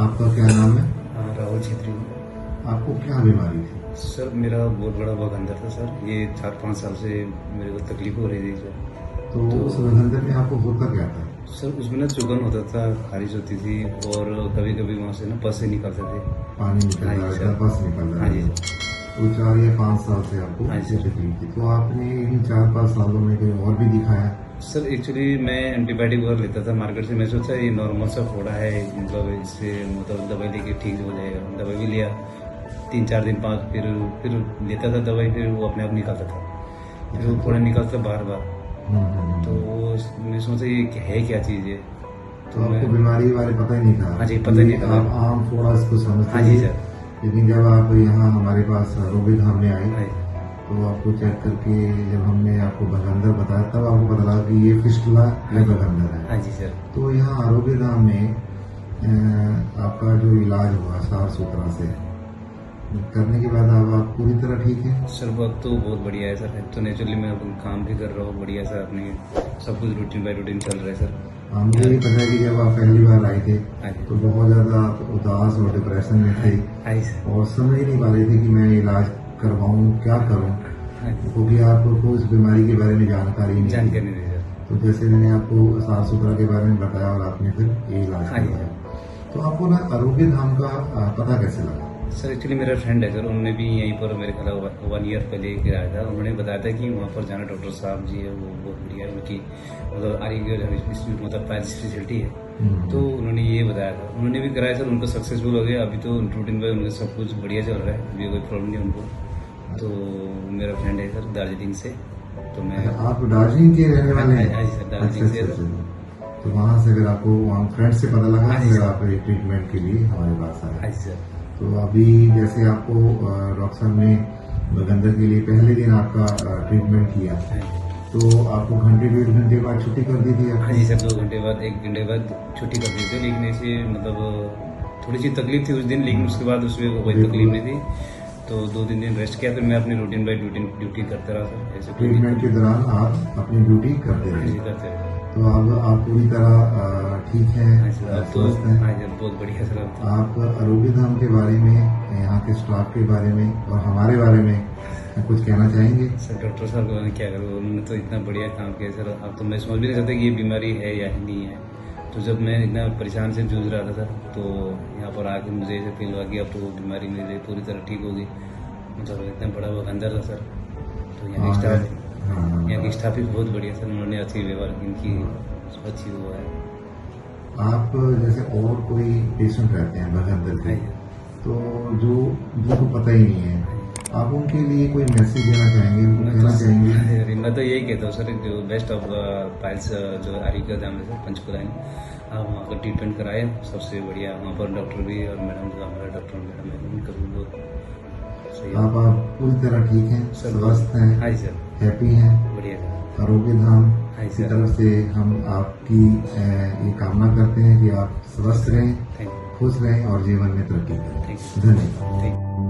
आपका क्या नाम है? राहुल छेत्री। आपको क्या बीमारी थी? सर मेरा बहुत बड़ा भगंदर था सर, ये 4-5 साल से मेरे को तकलीफ हो रही थी सर। तो उस भगंदर में आपको होता क्या था? सर उसमें ना चुभन होता था, खारिश होती थी और कभी कभी वहाँ से ना पस निकलते थे। पानी निकल हाँ रहा जी था, सर। बस निकल रहा हाँ जी था। सर। तो 4 या 5 साल से आपको हाँ जी ये सर। तकलीफ थी। तो आपने इन 4-5 सालों में कोई और भी दिखाया? सर एक्चुअली मैं एंटीबायोटिक वगैरह लेता था मार्केट से, मैं सोचा ये नॉर्मल सा फोड़ा है, मतलब इससे मतलब दवाई लेके ठीक हो जाएगा। दवाई भी लिया 3-4 दिन 5, फिर लेता था दवाई, फिर वो अपने आप निकलता था, फिर वो फोड़ा निकलता बार बार। तो मैं सोचा ये है क्या चीज़ है। तो आपको बीमारी के बारे में पता ही नहीं था? हाँ जी, पता ही नहीं था। आप आम फोड़ा इसको समझते हाँ जी थे। सर। लेकिन जब आप यहाँ हमारे पास आरोग्य धाम में आए हाँ जी। तो आपको चेक करके जब हमने आपको भगंदर बताया तब आपको पता लगा कि ये फिस्टुला या भगंदर है। हाँ जी सर। तो यहाँ आरोग्य धाम में आपका जो इलाज हुआ साफ सुथरा से करने के बाद अब आप पूरी तरह ठीक है? सर वक्त तो बहुत बढ़िया है सर, तो नेचुरली मैं अपन काम भी कर रहा हूँ बढ़िया सर, अपने सब कुछ रूटीन बाय रूटीन चल रहा है सर। मुझे ये पता है कि जब आप पहली बार आए थे हाँ जी। तो बहुत ज़्यादा आप उदास और डिप्रेशन में थे हाँ जी सर। और समझ ही नहीं पा रहे थे कि मैं इलाज करवाऊँ क्या करूँ, हाँ जी। क्योंकि आपको इस बीमारी के बारे में जानकारी नहीं थी। जानकारी नहीं सर। तो जैसे मैंने आपको साफ सुथरा के बारे में बताया और आपने फिर ये इलाज हाँ जी करवाया। तो आपको ना आरोग्य धाम का पता कैसे लगा? सर एक्चुअली मेरा फ्रेंड है सर, उन्होंने भी यहीं पर मेरे ख्याल 1 ईयर पहले कराया था। उन्होंने बताया था कि वहाँ पर जाना, डॉक्टर साहब जी है वो बहुत बढ़िया है, उनकी मतलब आरोग्य मतलब पाइल्स स्पेशलिटी है। तो उन्होंने ये बताया था, उन्होंने भी कराया सर, उनको सक्सेसफुल हो गया। अभी तो रूटीन बाय उनका सब कुछ बढ़िया चल रहा है, अभी कोई प्रॉब्लम नहीं उनको। तो मेरा फ्रेंड है सर दार्जिलिंग से, तो मैं आप दार्जिलिंग के रहने वाले हैं? हाँ जी सर, दार्जिलिंग से सर। तो वहाँ से फिर आपको वहाँ फ्रेंड से पता लगा, हाँ जी फिर सर। आप ट्रीटमेंट के लिए हमारे पास आए। हाँ जी सर। तो अभी जैसे आपको डॉक्टर साहब ने भगंदर के लिए पहले दिन आपका ट्रीटमेंट किया, हाँ जी। तो आपको घंटे 1.5 घंटे बाद छुट्टी कर दी थी? हाँ जी सर, 2 घंटे बाद 1 घंटे बाद छुट्टी कर दी थी, लेकिन ऐसे मतलब थोड़ी सी तकलीफ थी उस दिन, लेकिन उसके बाद उसमें कोई तकलीफ नहीं थी। तो 2-3 दिन रेस्ट किया, फिर मैं अपनी रूटीन बाय रूटीन ड्यूटी करता रहा सर। ऐसे कोई ट्रीटमेंट के दौरान आप अपनी ड्यूटी करते हाँ जी रहे। करते रहे। तो अब आप पूरी तरह ठीक हाँ हैं, जी सर, तो स्वस्थ हैं? हाँ जी बहुत बढ़िया सर। अब तो आप आरोग्य धाम के बारे में, यहाँ के स्टाफ के बारे में और हमारे बारे में कुछ कहना चाहेंगे? सर डॉक्टर साहब को मैंने क्या करूँ, उन्होंने तो इतना बढ़िया काम किया सर। अब तो मैं समझ भी नहीं सकता कि ये बीमारी है या नहीं है। तो जब मैं इतना परेशान से जूझ रहा था सर, तो यहाँ पर आके मुझे ऐसे फील हुआ कि अब तो वो बीमारी मेरी पूरी तरह ठीक होगी। मतलब इतना बड़ा भगंदर था सर। तो यहाँ की स्टाफ भी बहुत बढ़िया सर, उन्होंने अच्छी व्यवहार इनकी अच्छी हुआ है। आप जैसे और कोई पेशेंट रहते हैं भगंदर के, तो जो जिनको पता ही नहीं है, आप उनके लिए कोई मैसेज देना चाहेंगे, उनको कहना चाहेंगे? मैं तो यही कहता हूँ सर, जो बेस्ट ऑफ पाइल्स जो आरोग्य धाम है सर पंचकुला में, आप वहाँ पर ट्रीटमेंट कराएं, सबसे बढ़िया। वहाँ पर डॉक्टर भी और मैडम जो हमारा डॉक्टर मैडम है उनका भी बहुत सही है। आप पूरी तरह ठीक हैं, स्वस्थ हैं? हाँ जी सर। हैप्पी हैं? बढ़िया सर। आरोग्य धाम हाँ जी की सर। तरफ से हम आपकी ये कामना करते हैं कि आप स्वस्थ रहें, खुश रहें और जीवन में तरक्की करें। Thank you. धन्यवाद। Thank you.